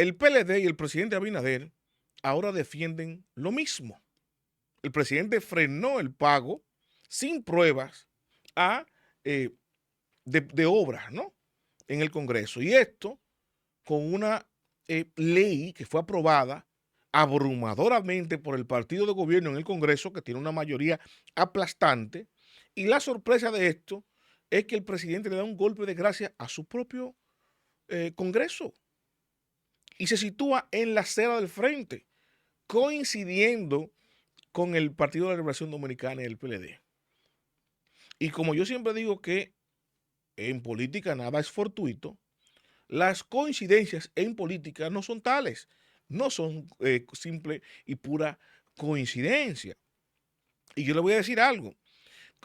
el PLD y el presidente Abinader ahora defienden lo mismo. El presidente frenó el pago sin pruebas a, eh, de obras, ¿no? En el Congreso. Y esto con una ley que fue aprobada abrumadoramente por el partido de gobierno en el Congreso, que tiene una mayoría aplastante. Y la sorpresa de esto es que el presidente le da un golpe de gracia a su propio Congreso y se sitúa en la acera del frente, coincidiendo con el Partido de la Liberación Dominicana y el PLD. Y como yo siempre digo que en política nada es fortuito, las coincidencias en política no son tales, no son simple y pura coincidencia. Y yo le voy a decir algo,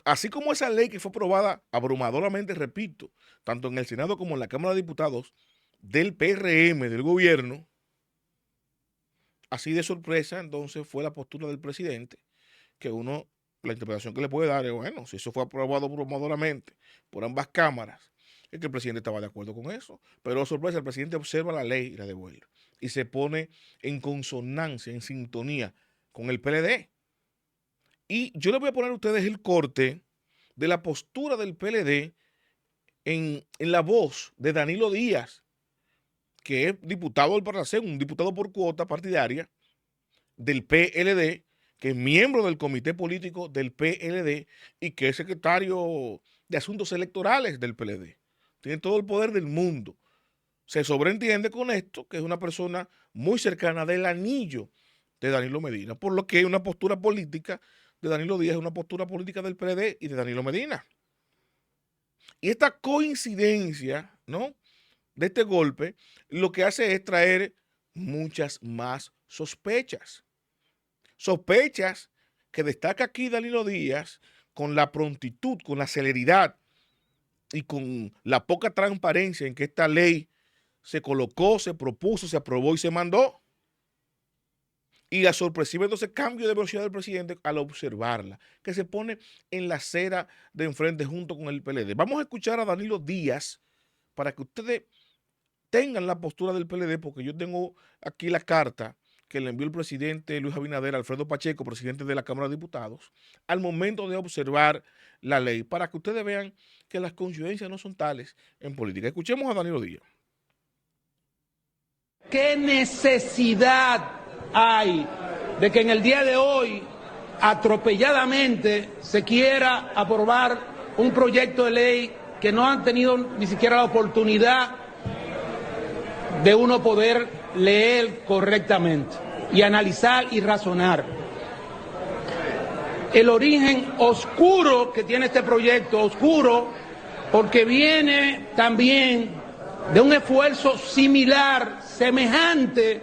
así como esa ley que fue aprobada abrumadoramente, repito, tanto en el Senado como en la Cámara de Diputados del PRM, del gobierno, así de sorpresa entonces fue la postura del presidente, que uno, la interpretación que le puede dar es, bueno, si eso fue aprobado abrumadoramente por ambas cámaras, es que el presidente estaba de acuerdo con eso. Pero sorpresa, el presidente observa la ley y la devuelve. Y se pone en consonancia, en sintonía con el PLD. Y yo le voy a poner a ustedes el corte de la postura del PLD en la voz de Danilo Díaz, que es diputado del Parlacén, un diputado por cuota partidaria del PLD, que es miembro del comité político del PLD y que es secretario de Asuntos Electorales del PLD. Tiene todo el poder del mundo. Se sobreentiende con esto que es una persona muy cercana del anillo de Danilo Medina, por lo que una postura política de Danilo Díaz es una postura política del PLD y de Danilo Medina. Y esta coincidencia, ¿no?, de este golpe, lo que hace es traer muchas más sospechas. Sospechas que destaca aquí Danilo Díaz con la prontitud, con la celeridad y con la poca transparencia en que esta ley se colocó, se propuso, se aprobó y se mandó. Y la sorpresiva entonces cambio de velocidad del presidente al observarla, que se pone en la acera de enfrente junto con el PLD. Vamos a escuchar a Danilo Díaz para que ustedes tengan la postura del PLD, porque yo tengo aquí la carta que le envió el presidente Luis Abinader a Alfredo Pacheco, presidente de la Cámara de Diputados, al momento de observar la ley, para que ustedes vean que las coincidencias no son tales en política. Escuchemos a Danilo Díaz. ¿Qué necesidad hay de que en el día de hoy atropelladamente se quiera aprobar un proyecto de ley que no han tenido ni siquiera la oportunidad de uno poder leer correctamente y analizar y razonar? El origen oscuro que tiene este proyecto, oscuro porque viene también de un esfuerzo similar, semejante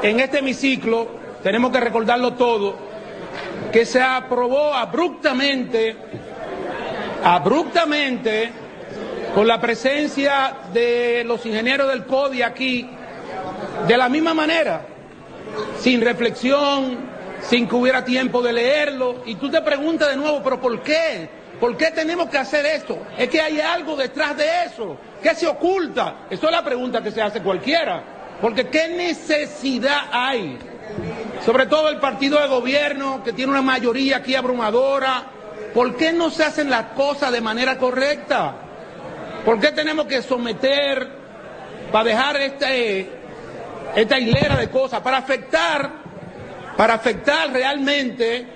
en este hemiciclo, tenemos que recordarlo todo, que se aprobó abruptamente, con la presencia de los ingenieros del CODI aquí, de la misma manera, sin reflexión, sin que hubiera tiempo de leerlo, y tú te preguntas de nuevo, ¿pero por qué? ¿Por qué tenemos que hacer esto? Es que hay algo detrás de eso, que se oculta. Eso es la pregunta que se hace cualquiera, porque ¿qué necesidad hay? Sobre todo el partido de gobierno, que tiene una mayoría aquí abrumadora, ¿por qué no se hacen las cosas de manera correcta? ¿Por qué tenemos que someter, para dejar esta hilera de cosas, para afectar realmente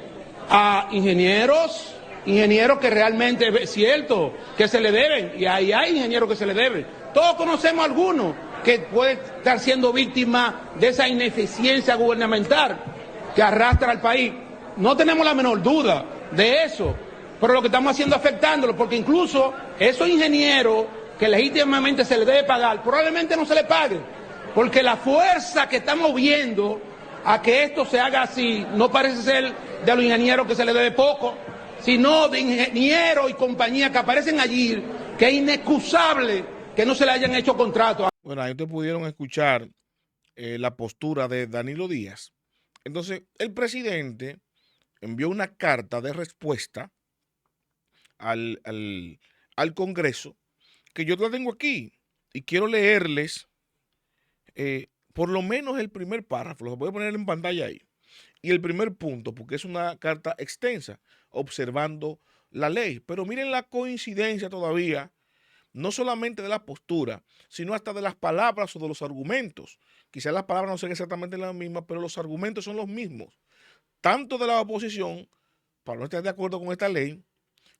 a ingenieros que realmente es cierto que se le deben, y ahí hay ingenieros que se le deben. Todos conocemos algunos que pueden estar siendo víctimas de esa ineficiencia gubernamental que arrastra al país. No tenemos la menor duda de eso, pero lo que estamos haciendo es afectándolo, porque incluso esos ingenieros que legítimamente se les debe pagar, probablemente no se les pague, porque la fuerza que estamos viendo a que esto se haga así no parece ser de los ingenieros que se les debe poco, sino de ingenieros y compañías que aparecen allí, que es inexcusable que no se le hayan hecho contratos. Bueno, ahí ustedes pudieron escuchar la postura de Danilo Díaz. Entonces, el presidente envió una carta de respuesta al Congreso, que yo la tengo aquí, y quiero leerles por lo menos el primer párrafo, lo voy a poner en pantalla ahí, y el primer punto, porque es una carta extensa, observando la ley. Pero miren la coincidencia todavía, no solamente de la postura, sino hasta de las palabras o de los argumentos. Quizás las palabras no sean exactamente las mismas, pero los argumentos son los mismos, tanto de la oposición, para no estar de acuerdo con esta ley,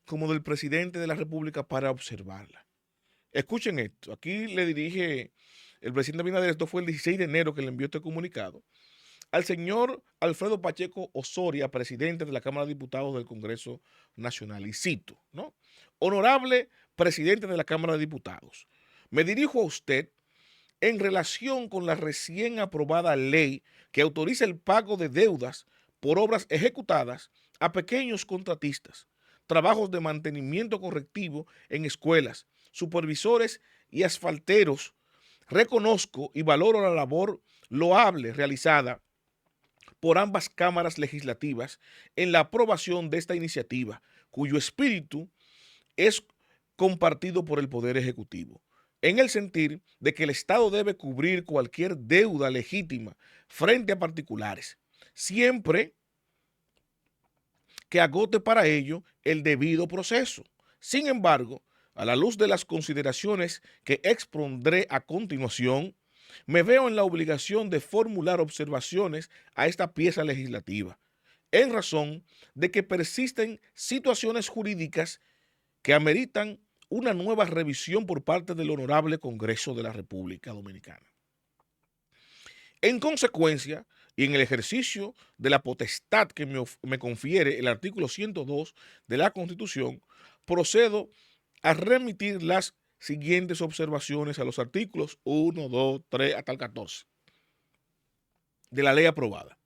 como del presidente de la República para observarla. Escuchen esto, aquí le dirige el presidente Abinader, esto fue el 16 de enero que le envió este comunicado, al señor Alfredo Pacheco Osoria, presidente de la Cámara de Diputados del Congreso Nacional. Y cito, ¿no? Honorable presidente de la Cámara de Diputados, me dirijo a usted en relación con la recién aprobada ley que autoriza el pago de deudas por obras ejecutadas a pequeños contratistas, trabajos de mantenimiento correctivo en escuelas, supervisores y asfalteros. Reconozco y valoro la labor loable realizada por ambas cámaras legislativas en la aprobación de esta iniciativa, cuyo espíritu es compartido por el Poder Ejecutivo, en el sentido de que el Estado debe cubrir cualquier deuda legítima frente a particulares, siempre que agote para ello el debido proceso. Sin embargo, a la luz de las consideraciones que expondré a continuación, me veo en la obligación de formular observaciones a esta pieza legislativa, en razón de que persisten situaciones jurídicas que ameritan una nueva revisión por parte del Honorable Congreso de la República Dominicana. En consecuencia, y en el ejercicio de la potestad que me confiere el artículo 102 de la Constitución, procedo a remitir las siguientes observaciones a los artículos 1, 2, 3 hasta el 14 de la ley aprobada.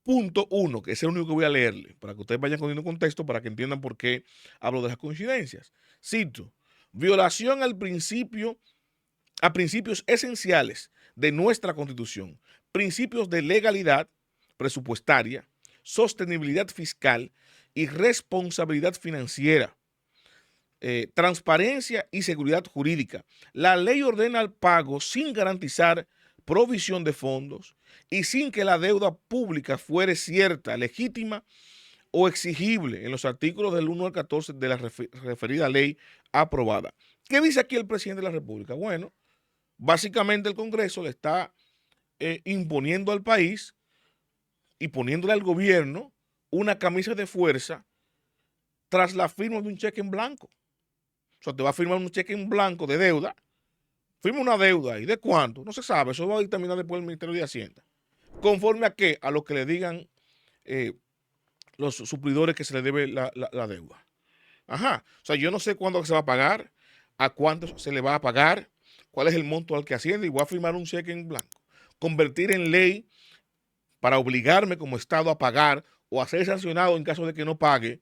Punto 1, que es el único que voy a leerle, para que ustedes vayan poniendo contexto, para que entiendan por qué hablo de las coincidencias. Cito, violación a principios esenciales de nuestra Constitución, principios de legalidad presupuestaria, sostenibilidad fiscal y responsabilidad financiera, transparencia y seguridad jurídica. La ley ordena el pago sin garantizar provisión de fondos y sin que la deuda pública fuere cierta, legítima o exigible en los artículos del 1 al 14 de la referida ley aprobada. ¿Qué dice aquí el presidente de la República? Bueno, básicamente el Congreso le está imponiendo al país y poniéndole al gobierno una camisa de fuerza tras la firma de un cheque en blanco. O sea, te va a firmar un cheque en blanco de deuda, firma una deuda y ¿de cuánto? No se sabe, eso va a determinar después el Ministerio de Hacienda. ¿Conforme a qué? A lo que le digan los suplidores que se le debe la deuda. Ajá, o sea, yo no sé cuándo se va a pagar, a cuánto se le va a pagar, cuál es el monto al que asciende y voy a firmar un cheque en blanco. Convertir en ley para obligarme como Estado a pagar o a ser sancionado en caso de que no pague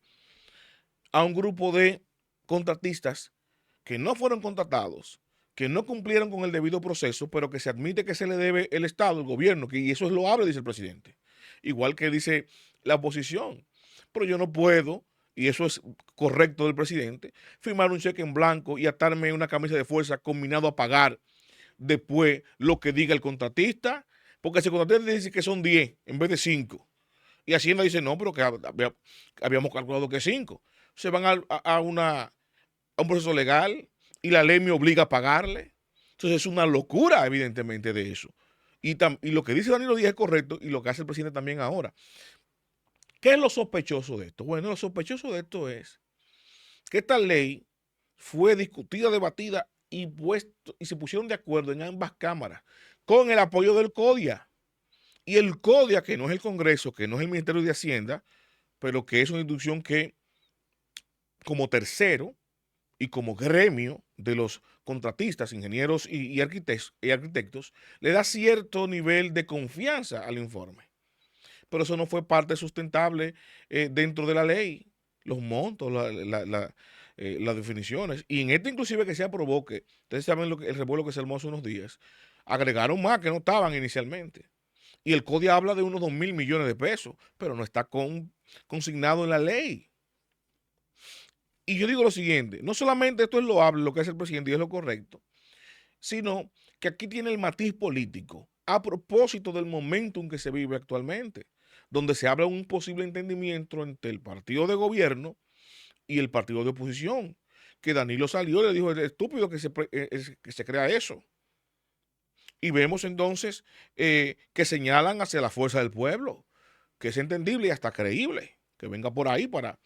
a un grupo de contratistas que no fueron contratados, que no cumplieron con el debido proceso, pero que se admite que se le debe el Estado, el gobierno, y eso es loable, dice el presidente. Igual que dice la oposición. Pero yo no puedo, y eso es correcto del presidente, firmar un cheque en blanco y atarme una camisa de fuerza combinado a pagar después lo que diga el contratista, porque si el contratista dice que son 10 en vez de 5, y Hacienda dice no, pero que habíamos calculado que 5, se van a un proceso legal y la ley me obliga a pagarle. Entonces es una locura, evidentemente, de eso. Y lo que dice Danilo Díaz es correcto y lo que hace el presidente también ahora. ¿Qué es lo sospechoso de esto? Bueno, lo sospechoso de esto es que esta ley fue discutida, debatida y se pusieron de acuerdo en ambas cámaras con el apoyo del CODIA. Y el CODIA, que no es el Congreso, que no es el Ministerio de Hacienda, pero que es una institución que, como tercero y como gremio de los contratistas, ingenieros y arquitectos, le da cierto nivel de confianza al informe. Pero eso no fue parte sustentable dentro de la ley, los montos, las definiciones. Y en este inclusive que se aprobó, que ustedes saben el revuelo que se armó hace unos días, agregaron más que no estaban inicialmente. Y el CODIA habla de unos 2.000 millones de pesos, pero no está consignado en la ley. Y yo digo lo siguiente, no solamente esto es loable, lo que hace el presidente y es lo correcto, sino que aquí tiene el matiz político a propósito del momento en que se vive actualmente, donde se habla de un posible entendimiento entre el partido de gobierno y el partido de oposición, que Danilo salió y le dijo, es estúpido que se crea eso. Y vemos entonces que señalan hacia la fuerza del pueblo, que es entendible y hasta creíble, que venga por ahí para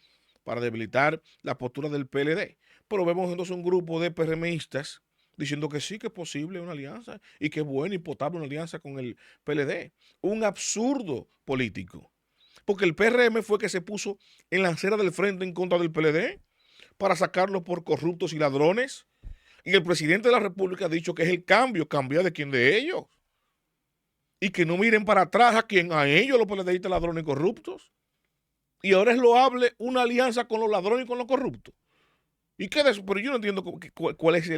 debilitar la postura del PLD. Pero vemos entonces un grupo de PRMistas diciendo que sí, que es posible una alianza y que es buena y potable una alianza con el PLD. Un absurdo político. Porque el PRM fue que se puso en la acera del frente en contra del PLD para sacarlo por corruptos y ladrones. Y el presidente de la República ha dicho que es el cambio, cambiar de quién de ellos. Y que no miren para atrás a quién, a ellos los PLDistas ladrones y corruptos. Y ahora es loable una alianza con los ladrones y con los corruptos. ¿Y qué de eso? Pero yo no entiendo cuál es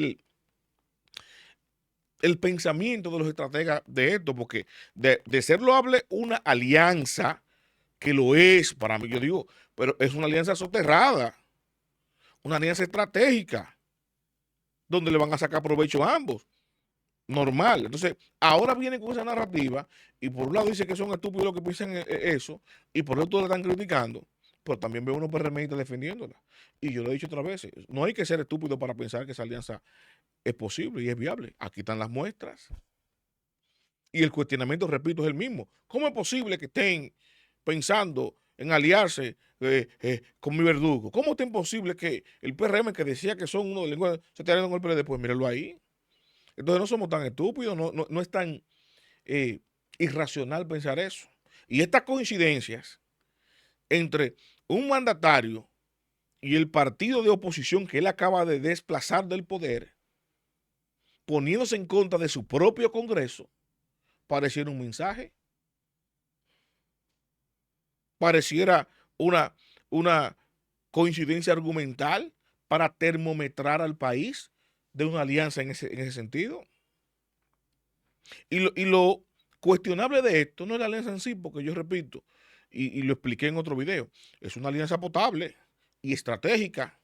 el pensamiento de los estrategas de esto, porque de ser loable una alianza, que lo es para mí, yo digo, pero es una alianza soterrada, una alianza estratégica, donde le van a sacar provecho a ambos. Normal. Entonces, ahora vienen con esa narrativa y por un lado dice que son estúpidos los que piensan eso y por otro le están criticando, pero también veo unos PRMistas defendiéndola. Y yo lo he dicho otras veces, no hay que ser estúpido para pensar que esa alianza es posible y es viable. Aquí están las muestras. Y el cuestionamiento, repito, es el mismo. ¿Cómo es posible que estén pensando en aliarse con mi verdugo? ¿Cómo es posible que el PRM que decía que son unos delincuentes se esté aliando con el PLD? Pues mírenlo ahí. Entonces no somos tan estúpidos, no es tan irracional pensar eso. Y estas coincidencias entre un mandatario y el partido de oposición que él acaba de desplazar del poder, poniéndose en contra de su propio Congreso, pareciera un mensaje, pareciera una coincidencia argumental para termometrar al país de una alianza en ese sentido. Y lo cuestionable de esto no es la alianza en sí, porque yo repito, y lo expliqué en otro video, es una alianza potable y estratégica,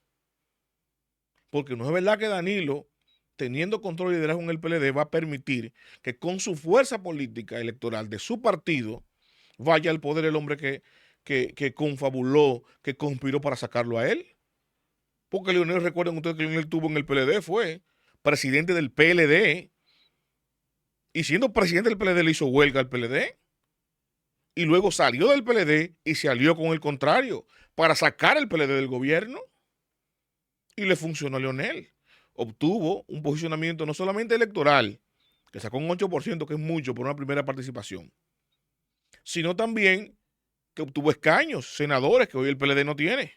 porque no es verdad que Danilo, teniendo control y liderazgo en el PLD, va a permitir que con su fuerza política electoral de su partido vaya al poder el hombre que confabuló, que conspiró para sacarlo a él. Porque Leonel, recuerden ustedes que Leonel tuvo en el PLD, fue presidente del PLD, y siendo presidente del PLD le hizo huelga al PLD, y luego salió del PLD y se alió con el contrario para sacar el PLD del gobierno, y le funcionó a Leonel. Obtuvo un posicionamiento no solamente electoral, que sacó un 8%, que es mucho por una primera participación, sino también que obtuvo escaños, senadores, que hoy el PLD no tiene,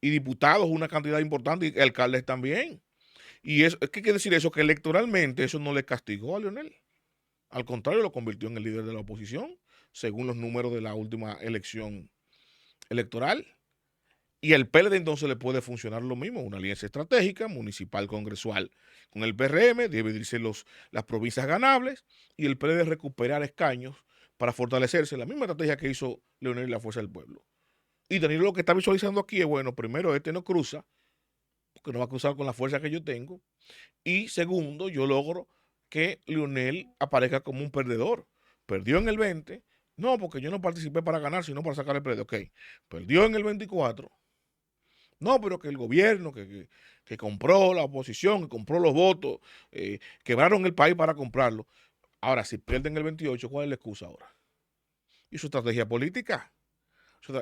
y diputados, una cantidad importante, y alcaldes también. Y eso, ¿qué quiere decir eso? Que electoralmente eso no le castigó a Leonel. Al contrario, lo convirtió en el líder de la oposición, según los números de la última elección electoral. Y al PLD entonces le puede funcionar lo mismo, una alianza estratégica, municipal, congresual, con el PRM, dividirse las provincias ganables, y el PLD recuperar escaños para fortalecerse, la misma estrategia que hizo Leonel y la Fuerza del Pueblo. Y Danilo lo que está visualizando aquí es, bueno, primero, este no cruza, porque no va a cruzar con la fuerza que yo tengo, y segundo, yo logro que Leonel aparezca como un perdedor. Perdió en el 20, no, porque yo no participé para ganar, sino para sacar el PLD. Ok, perdió en el 24, no, pero que el gobierno que compró la oposición, que compró los votos, quebraron el país para comprarlo. Ahora, si pierden el 28, ¿cuál es la excusa ahora? Y su estrategia política.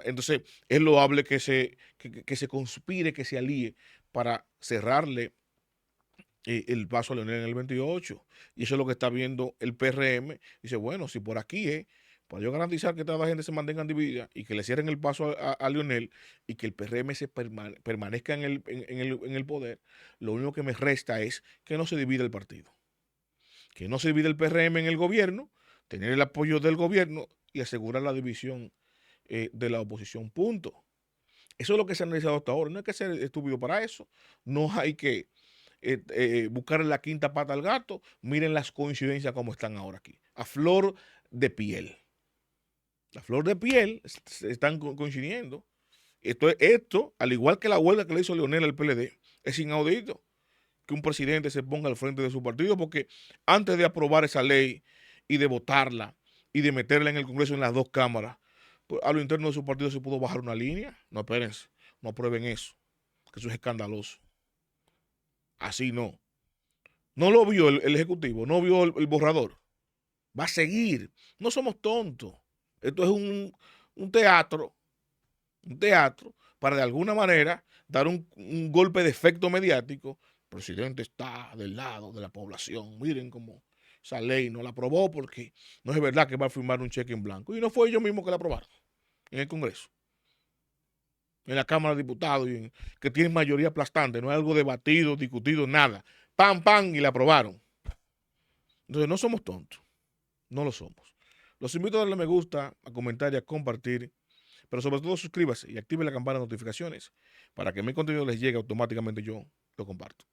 Entonces, es loable que se conspire, que se alíe para cerrarle el paso a Leonel en el 28. Y eso es lo que está viendo el PRM. Dice, bueno, si por aquí es, para yo garantizar que toda la gente se mantenga dividida y que le cierren el paso a Leonel y que el PRM permanezca en el poder, lo único que me resta es que no se divida el partido. Que no se divida el PRM en el gobierno, tener el apoyo del gobierno y asegurar la división de la oposición. Punto. Eso es lo que se ha analizado hasta ahora. No hay que ser estúpido para eso. No hay que buscar la quinta pata al gato. Miren las coincidencias como están ahora aquí. A flor de piel. La flor de piel están coincidiendo. Esto, al igual que la huelga que le hizo Leonel al PLD, es inaudito. que un presidente se ponga al frente de su partido, porque antes de aprobar esa ley y de votarla y de meterla en el Congreso en las dos cámaras, pues a lo interno de su partido se pudo bajar una línea. No, espérense, no aprueben eso, que eso es escandaloso. Así no. No lo vio el Ejecutivo, no vio el borrador. Va a seguir. No somos tontos. Esto es un teatro para de alguna manera dar un golpe de efecto mediático. El presidente está del lado de la población. Miren cómo esa ley no la aprobó porque no es verdad que va a firmar un cheque en blanco. Y no fue ellos mismos que la aprobaron en el Congreso, en la Cámara de Diputados, que tienen mayoría aplastante. No es algo debatido, discutido, nada. Pam, pam, y la aprobaron. Entonces no somos tontos. No lo somos. Los invito a darle me gusta, a comentar y a compartir, pero sobre todo suscríbase y active la campana de notificaciones para que mi contenido les llegue automáticamente. Yo lo comparto.